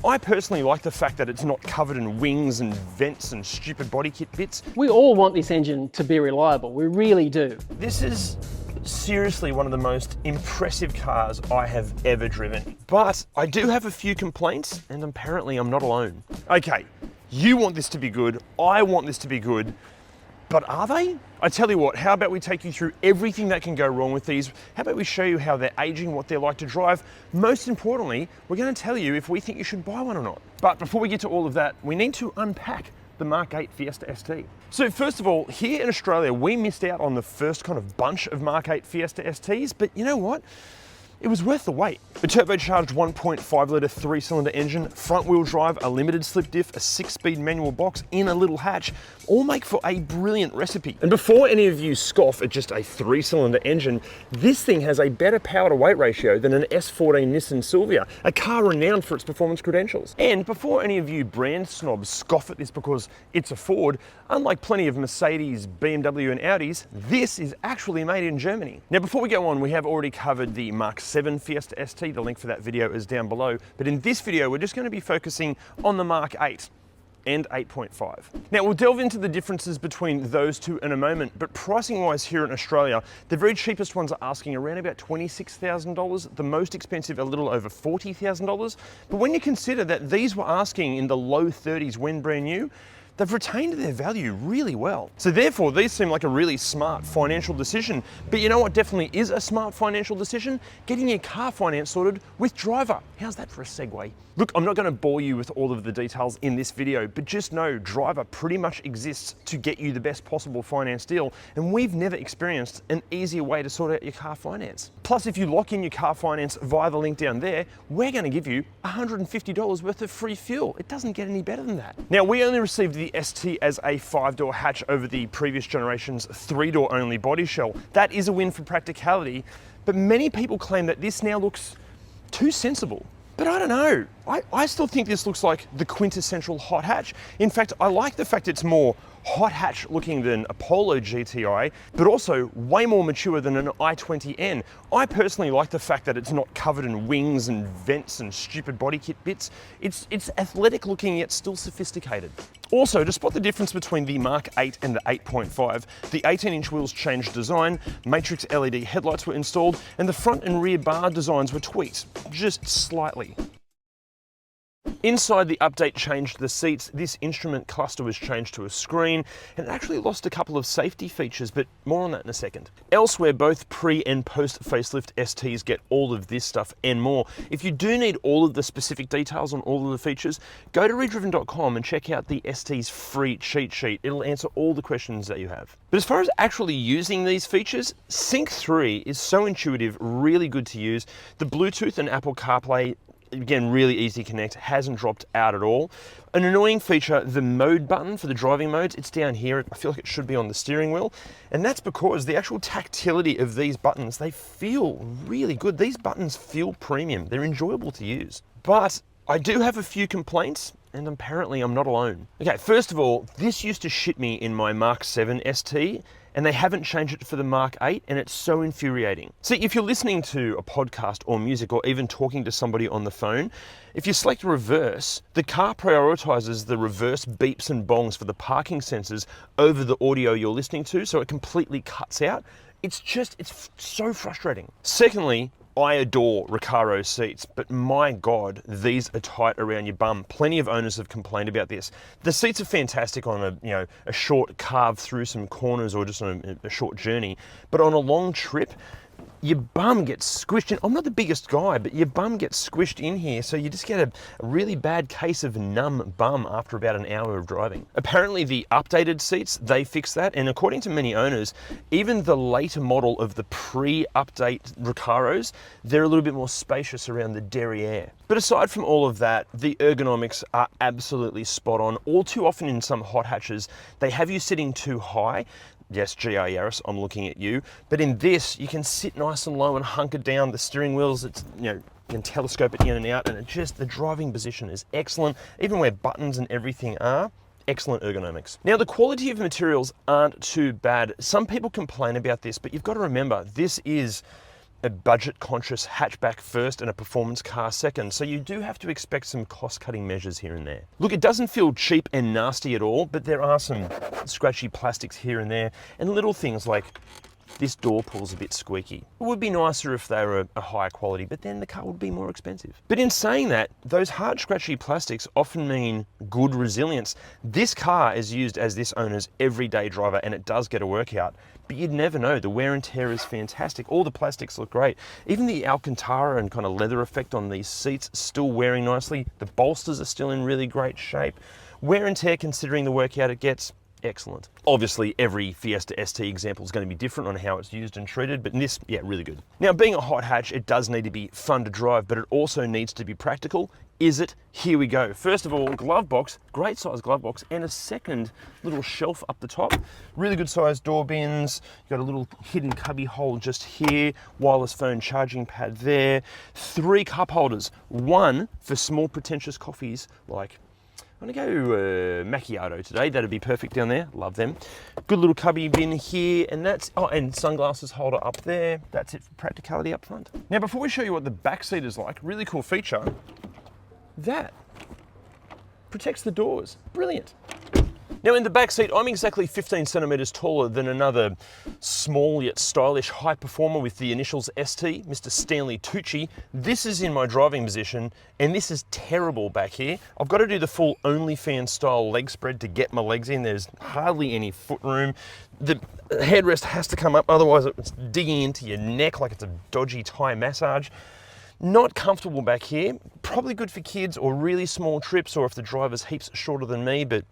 I personally like the fact that it's not covered in wings and vents and stupid body kit bits. We all want this engine to be reliable, we really do. This is seriously one of the most impressive cars I have ever driven. But I do have a few complaints, and apparently I'm not alone. Okay, you want this to be good, I want this to be good, but are they? I tell you what, how about we take you through everything that can go wrong with these? How about we show you how they're aging, what they're like to drive? Most importantly, we're going to tell you if we think you should buy one or not. But before we get to all of that, we need to unpack the Mk8 Fiesta ST. So first of all, here in Australia, we missed out on the first kind of bunch of Mk8 Fiesta STs, but you know what? It was worth the wait. A turbocharged 1.5 litre 3-cylinder engine, front wheel drive, a limited slip diff, a 6-speed manual box in a little hatch, all make for a brilliant recipe. And before any of you scoff at just a 3-cylinder engine, this thing has a better power to weight ratio than an S14 Nissan Silvia, a car renowned for its performance credentials. And before any of you brand snobs scoff at this because it's a Ford, unlike plenty of Mercedes, BMW and Audis, this is actually made in Germany. Now before we go on, we have already covered the Mk7 Fiesta ST, the link for that video is down below, but in this video we're just going to be focusing on the Mk8 and 8.5. Now we'll delve into the differences between those two in a moment, but pricing wise here in Australia, the very cheapest ones are asking around about $26,000, the most expensive a little over $40,000, but when you consider that these were asking in the low 30s when brand new, they've retained their value really well. So therefore, these seem like a really smart financial decision. But you know what definitely is a smart financial decision? Getting your car finance sorted with Driver. How's that for a segue? Look, I'm not going to bore you with all of the details in this video, but just know Driver pretty much exists to get you the best possible finance deal, and we've never experienced an easier way to sort out your car finance. Plus, if you lock in your car finance via the link down there, we're going to give you $150 worth of free fuel. It doesn't get any better than that. Now, we only received the ST as a 5-door hatch over the previous generation's 3-door only body shell. That is a win for practicality, but many people claim that this now looks too sensible. But I don't know. I still think this looks like the quintessential hot hatch. In fact, I like the fact it's more hot hatch looking than a Polo GTI, but also way more mature than an i20N. I personally like the fact that it's not covered in wings and vents and stupid body kit bits. It's athletic looking yet still sophisticated. Also, to spot the difference between the Mk8 and the 8.5, the 18-inch wheels changed design, matrix LED headlights were installed, and the front and rear bar designs were tweaked, just slightly. Inside, the update changed the seats, this instrument cluster was changed to a screen, and it actually lost a couple of safety features, but more on that in a second. Elsewhere, both pre and post facelift STs get all of this stuff and more. If you do need all of the specific details on all of the features, go to ReDriven.com and check out the ST's free cheat sheet. It'll answer all the questions that you have. But as far as actually using these features, Sync 3 is so intuitive, really good to use. The Bluetooth and Apple CarPlay, again, really easy to connect, hasn't dropped out at all. An annoying feature, the mode button for the driving modes, it's down here. I feel like it should be on the steering wheel. And that's because the actual tactility of these buttons, they feel really good. These buttons feel premium. They're enjoyable to use. But I do have a few complaints, and apparently I'm not alone. Okay, first of all, this used to shit me in my Mk7 ST, and they haven't changed it for the Mk8, and it's so infuriating. See, if you're listening to a podcast or music or even talking to somebody on the phone, if you select reverse, the car prioritizes the reverse beeps and bongs for the parking sensors over the audio you're listening to, so it completely cuts out. It's so frustrating. Secondly, I adore Recaro seats, but my God, these are tight around your bum. Plenty of owners have complained about this. The seats are fantastic on a short carve through some corners or just on a short journey, but on a long trip, your bum gets squished in. I'm not the biggest guy, but your bum gets squished in here, so you just get a really bad case of numb bum after about an hour of driving. Apparently the updated seats, they fix that, and according to many owners, even the later model of the pre-update Recaros, they're a little bit more spacious around the derriere. But aside from all of that, the ergonomics are absolutely spot on. All too often in some hot hatches, they have you sitting too high. Yes, GR Yaris, I'm looking at you. But in this, you can sit nice and low and hunker down. The steering wheels, you can telescope it in and out, and the driving position is excellent. Even where buttons and everything are, excellent ergonomics. Now, the quality of materials aren't too bad. Some people complain about this, but you've got to remember, this is a budget-conscious hatchback first and a performance car second, so you do have to expect some cost-cutting measures here and there. Look, it doesn't feel cheap and nasty at all, but there are some scratchy plastics here and there, and little things like this door pull's a bit squeaky. It would be nicer if they were a higher quality, but then the car would be more expensive. But in saying that, those hard scratchy plastics often mean good resilience. This car is used as this owner's everyday driver, and it does get a workout, but you'd never know. The wear and tear is fantastic. All the plastics look great. Even the Alcantara and kind of leather effect on these seats still wearing nicely. The bolsters are still in really great shape. Wear and tear, considering the workout it gets, excellent. Obviously, every Fiesta ST example is going to be different on how it's used and treated, but in this, yeah, really good. Now, being a hot hatch, it does need to be fun to drive, but it also needs to be practical. Is it? Here we go. First of all, glove box, great size glove box, and a second little shelf up the top. Really good sized door bins. You've got a little hidden cubby hole just here, wireless phone charging pad there, 3 cup holders, one for small pretentious coffees like I'm gonna go Mk8 today. That'd be perfect down there. Love them. Good little cubby bin here, and that's, oh, and sunglasses holder up there. That's it for practicality up front. Now, before we show you what the back seat is like, really cool feature, that protects the doors. Brilliant. Now in the back seat, I'm exactly 15 centimeters taller than another small yet stylish high performer with the initials ST, Mr. Stanley Tucci. This is in my driving position, and this is terrible back here. I've got to do the full OnlyFans style leg spread to get my legs in. There's hardly any foot room. The headrest has to come up, otherwise it's digging into your neck like it's a dodgy Thai massage. Not comfortable back here. Probably good for kids or really small trips, or if the driver's heaps shorter than me, but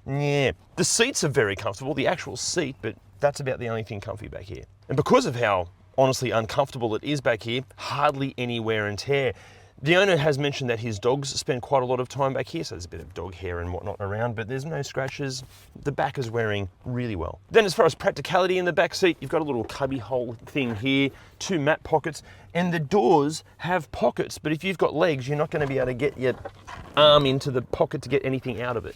yeah. The seats are very comfortable, the actual seat, but that's about the only thing comfy back here. And because of how honestly uncomfortable it is back here, hardly any wear and tear. The owner has mentioned that his dogs spend quite a lot of time back here, so there's a bit of dog hair and whatnot around, but there's no scratches. The back is wearing really well. Then as far as practicality in the back seat, you've got a little cubby hole thing here, 2 mat pockets, and the doors have pockets, but if you've got legs, you're not going to be able to get your arm into the pocket to get anything out of it.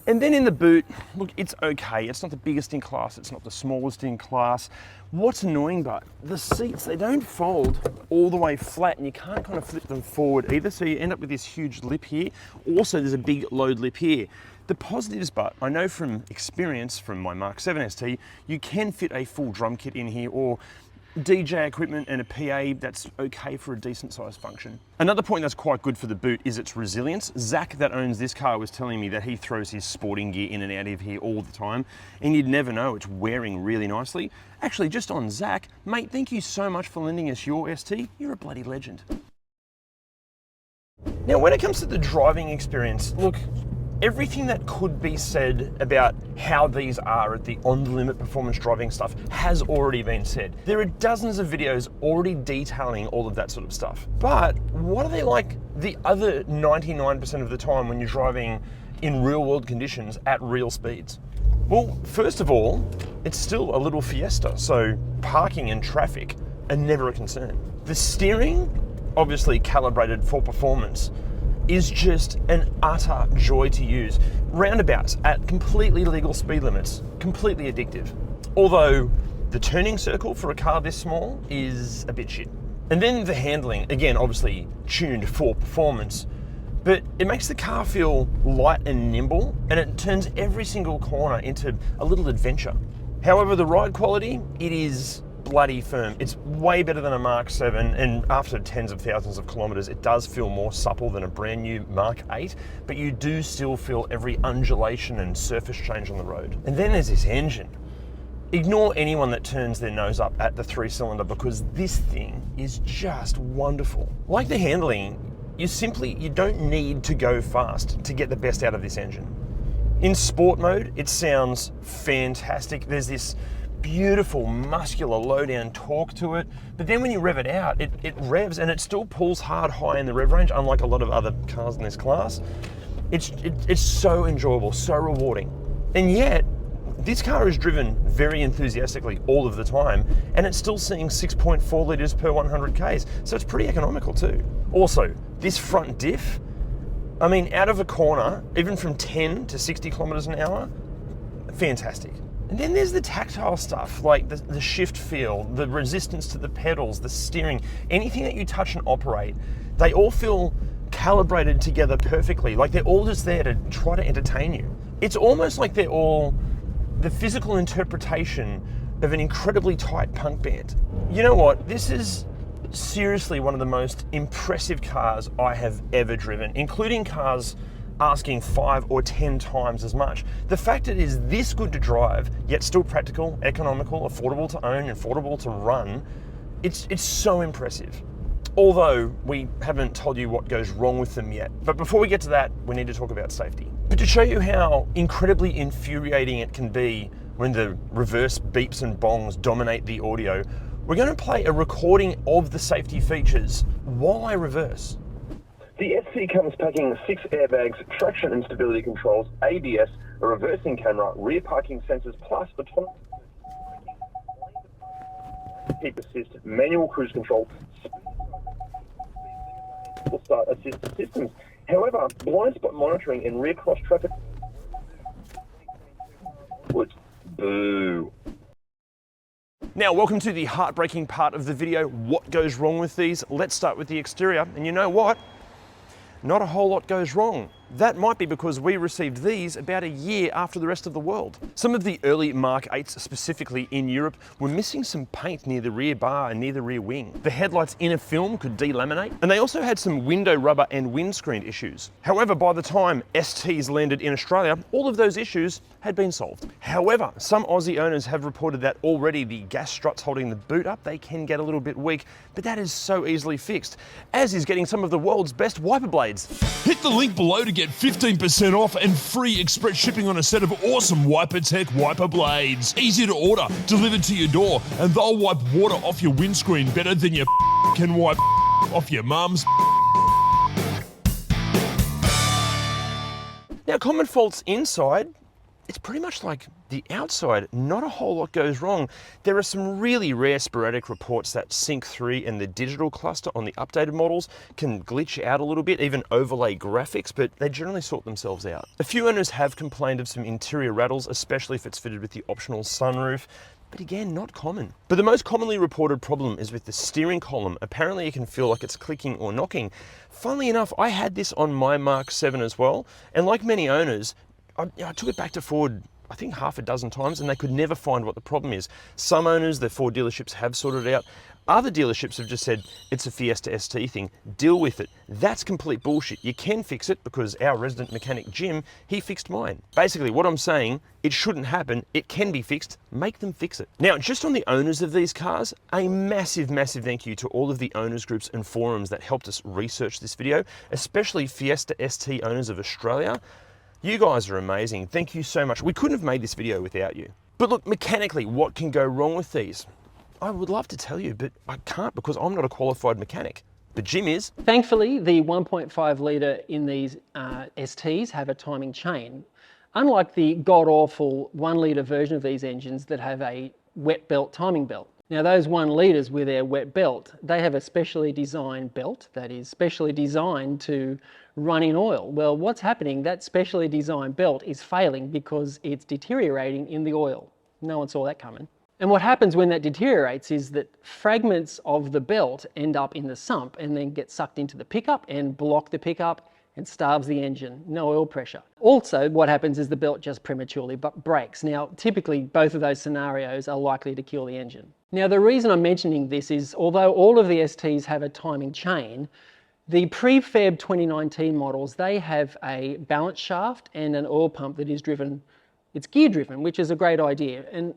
And then in the boot, look, it's okay. It's not the biggest in class, it's not the smallest in class. What's annoying, but the seats, they don't fold all the way flat, and you can't kind of flip them forward either, so you end up with this huge lip here. Also, there's a big load lip here. The positives, but I know from experience from my Mk8 ST, you can fit a full drum kit in here, or DJ equipment and a PA that's okay for a decent sized function. Another point that's quite good for the boot is its resilience. Zach, that owns this car, was telling me that he throws his sporting gear in and out of here all the time, and you'd never know, it's wearing really nicely. Actually, just on Zach, mate, thank you so much for lending us your ST. You're a bloody legend. Now, when it comes to the driving experience, look, everything that could be said about how these are at the on-the-limit performance driving stuff has already been said. There are dozens of videos already detailing all of that sort of stuff. But what are they like the other 99% of the time when you're driving in real-world conditions at real speeds? Well, first of all, it's still a little Fiesta, so parking and traffic are never a concern. The steering, obviously calibrated for performance, is just an utter joy to use. Roundabouts at completely legal speed limits, completely addictive. Although the turning circle for a car this small is a bit shit. And then the handling, again, obviously tuned for performance, but it makes the car feel light and nimble, and it turns every single corner into a little adventure. However, the ride quality, it is bloody firm. It's way better than a Mk7, and after tens of thousands of kilometers, it does feel more supple than a brand new Mk8, but you do still feel every undulation and surface change on the road. And then there's this engine. Ignore anyone that turns their nose up at the 3-cylinder, because this thing is just wonderful. Like the handling, you don't need to go fast to get the best out of this engine. In sport mode, it sounds fantastic. There's this beautiful muscular low down torque to it, but then when you rev it out, it revs, and it still pulls hard high in the rev range, unlike a lot of other cars in this class. It's so enjoyable, so rewarding. And yet this car is driven very enthusiastically all of the time, and it's still seeing 6.4 litres per 100 Ks, so it's pretty economical too. Also, this front diff, I mean, out of a corner, even from 10 to 60 kilometers an hour, fantastic. And then there's the tactile stuff, like the shift feel, the resistance to the pedals, the steering, anything that you touch and operate, they all feel calibrated together perfectly. Like they're all just there to try to entertain you. It's almost like they're all the physical interpretation of an incredibly tight punk band. You know what? This is seriously one of the most impressive cars I have ever driven, including cars asking 5 or 10 times as much. The fact it is this good to drive, yet still practical, economical, affordable to own, and affordable to run, it's so impressive. Although we haven't told you what goes wrong with them yet. But before we get to that, we need to talk about safety. But to show you how incredibly infuriating it can be when the reverse beeps and bongs dominate the audio, we're going to play a recording of the safety features while I reverse. The ST comes packing 6 airbags, traction and stability controls, ABS, a reversing camera, rear parking sensors, plus autonomous keep assist, manual cruise control, start assist systems. However, blind spot monitoring and rear cross traffic. Boo. Now, welcome to the heartbreaking part of the video. What goes wrong with these? Let's start with the exterior. And you know what? Not a whole lot goes wrong. That might be because we received these about a year after the rest of the world. Some of the early Mark 8s, specifically in Europe, were missing some paint near the rear bar and near the rear wing. The headlights in a film could delaminate, and they also had some window rubber and windscreen issues. However, by the time STs landed in Australia, all of those issues had been solved. However, some Aussie owners have reported that already the gas struts holding the boot up, they can get a little bit weak, but that is so easily fixed, as is getting some of the world's best wiper blades. Hit the link below to get 15% off and free express shipping on a set of awesome WiperTech wiper blades. Easy to order, delivered to your door, and they'll wipe water off your windscreen better than your can wipe off your mum's. Now, common faults inside, it's pretty much like the outside. Not a whole lot goes wrong. There are some really rare sporadic reports that Sync 3 and the digital cluster on the updated models can glitch out a little bit, even overlay graphics, but they generally sort themselves out. A few owners have complained of some interior rattles, especially if it's fitted with the optional sunroof, but again, not common. But the most commonly reported problem is with the steering column. Apparently it can feel like it's clicking or knocking. Funnily enough, I had this on my Mark 7 as well, and like many owners, I took it back to Ford, I think half a dozen times, and they could never find what the problem is. Some owners, the Ford dealerships, have sorted it out. Other dealerships have just said, it's a Fiesta ST thing, deal with it. That's complete bullshit. You can fix it because our resident mechanic, Jim, he fixed mine. Basically, what I'm saying, it shouldn't happen, it can be fixed, make them fix it. Now, just on the owners of these cars, a massive, massive thank you to all of the owners groups and forums that helped us research this video, especially Fiesta ST owners of Australia. You guys are amazing. Thank you so much. We couldn't have made this video without you. But look, mechanically, what can go wrong with these? I would love to tell you, but I can't because I'm not a qualified mechanic. But Jim is. Thankfully, the 1.5 litre in these STs have a timing chain. Unlike the god-awful 1 litre version of these engines that have a wet belt timing belt. Now those 1 litres with their wet belt, they have a specially designed belt that is specially designed to run in oil. Well, what's happening, that specially designed belt is failing because it's deteriorating in the oil. No one saw that coming. And what happens when that deteriorates is that fragments of the belt end up in the sump and then get sucked into the pickup and block the pickup and starves the engine, no oil pressure. Also, what happens is the belt just prematurely breaks. Now, typically, both of those scenarios are likely to kill the engine. Now, the reason I'm mentioning this is, although all of the STs have a timing chain, the pre-Feb 2019 models, they have a balance shaft and an oil pump that is driven, it's gear driven, which is a great idea. And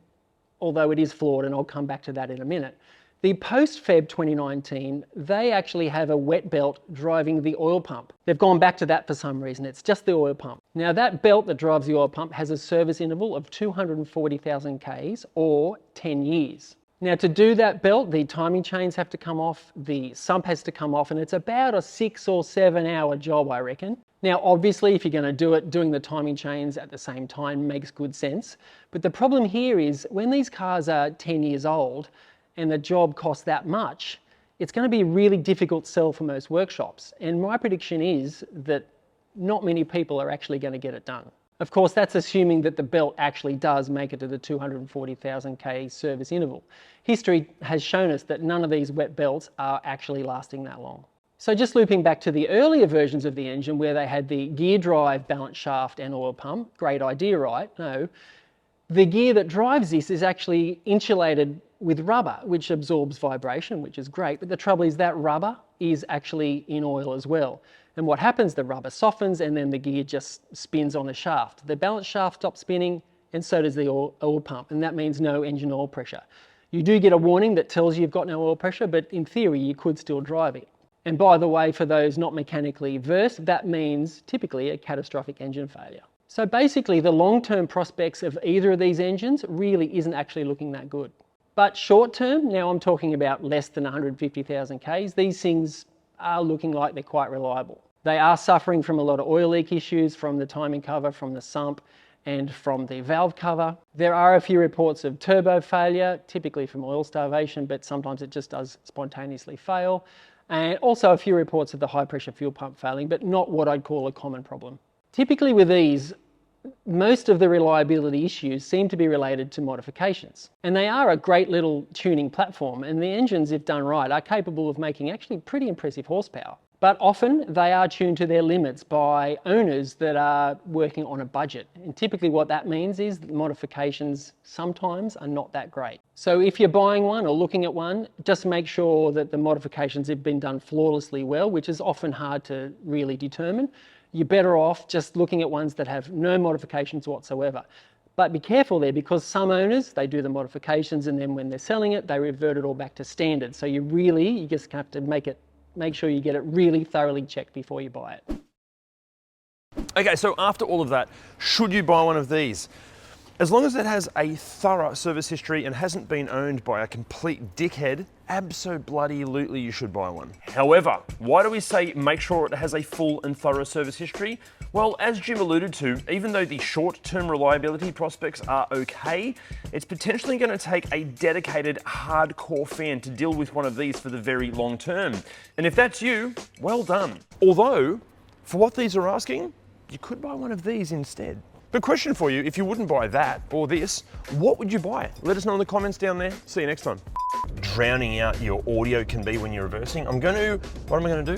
although it is flawed, and I'll come back to that in a minute. The post-Feb 2019, they actually have a wet belt driving the oil pump. They've gone back to that for some reason. It's just the oil pump. Now that belt that drives the oil pump has a service interval of 240,000 Ks or 10 years. Now to do that belt, the timing chains have to come off, the sump has to come off, and it's about a 6 or 7 hour job, I reckon. Now, obviously, if you're going to do it, doing the timing chains at the same time makes good sense. But the problem here is when these cars are 10 years old and the job costs that much, it's going to be a really difficult sell for most workshops. And my prediction is that not many people are actually going to get it done. Of course, that's assuming that the belt actually does make it to the 240,000 K service interval. History has shown us that none of these wet belts are actually lasting that long. So just looping back to the earlier versions of the engine where they had the gear drive, balance shaft and oil pump, great idea, right? No. The gear that drives this is actually insulated with rubber, which absorbs vibration, which is great. But the trouble is that rubber is actually in oil as well. And what happens, the rubber softens and then the gear just spins on the shaft. The balance shaft stops spinning and so does the oil pump. And that means no engine oil pressure. You do get a warning that tells you you've got no oil pressure, but in theory, you could still drive it. And by the way, for those not mechanically versed, that means typically a catastrophic engine failure. So basically the long-term prospects of either of these engines really isn't actually looking that good. But short-term, now I'm talking about less than 150,000 Ks, these things are looking like they're quite reliable. They are suffering from a lot of oil leak issues from the timing cover, from the sump and from the valve cover. There are a few reports of turbo failure, typically from oil starvation, but sometimes it just does spontaneously fail. And also a few reports of the high pressure fuel pump failing, but not what I'd call a common problem. Typically with these, most of the reliability issues seem to be related to modifications. And they are a great little tuning platform, and the engines, if done right, are capable of making actually pretty impressive horsepower. But often they are tuned to their limits by owners that are working on a budget. And typically what that means is that modifications sometimes are not that great. So if you're buying one or looking at one, just make sure that the modifications have been done flawlessly well, which is often hard to really determine. You're better off just looking at ones that have no modifications whatsoever. But be careful there, because some owners, they do the modifications and then when they're selling it, they revert it all back to standard. So you just have to make sure you get it really thoroughly checked before you buy it. Okay, so after all of that, should you buy one of these? As long as it has a thorough service history and hasn't been owned by a complete dickhead, abso-bloody-lutely you should buy one. However, why do we say make sure it has a full and thorough service history? Well, as Jim alluded to, even though the short-term reliability prospects are okay, it's potentially going to take a dedicated, hardcore fan to deal with one of these for the very long term. And if that's you, well done. Although, for what these are asking, you could buy one of these instead. But question for you, if you wouldn't buy that or this, what would you buy? Let us know in the comments down there. See you next time. Drowning out your audio can be when you're reversing. What am I gonna do?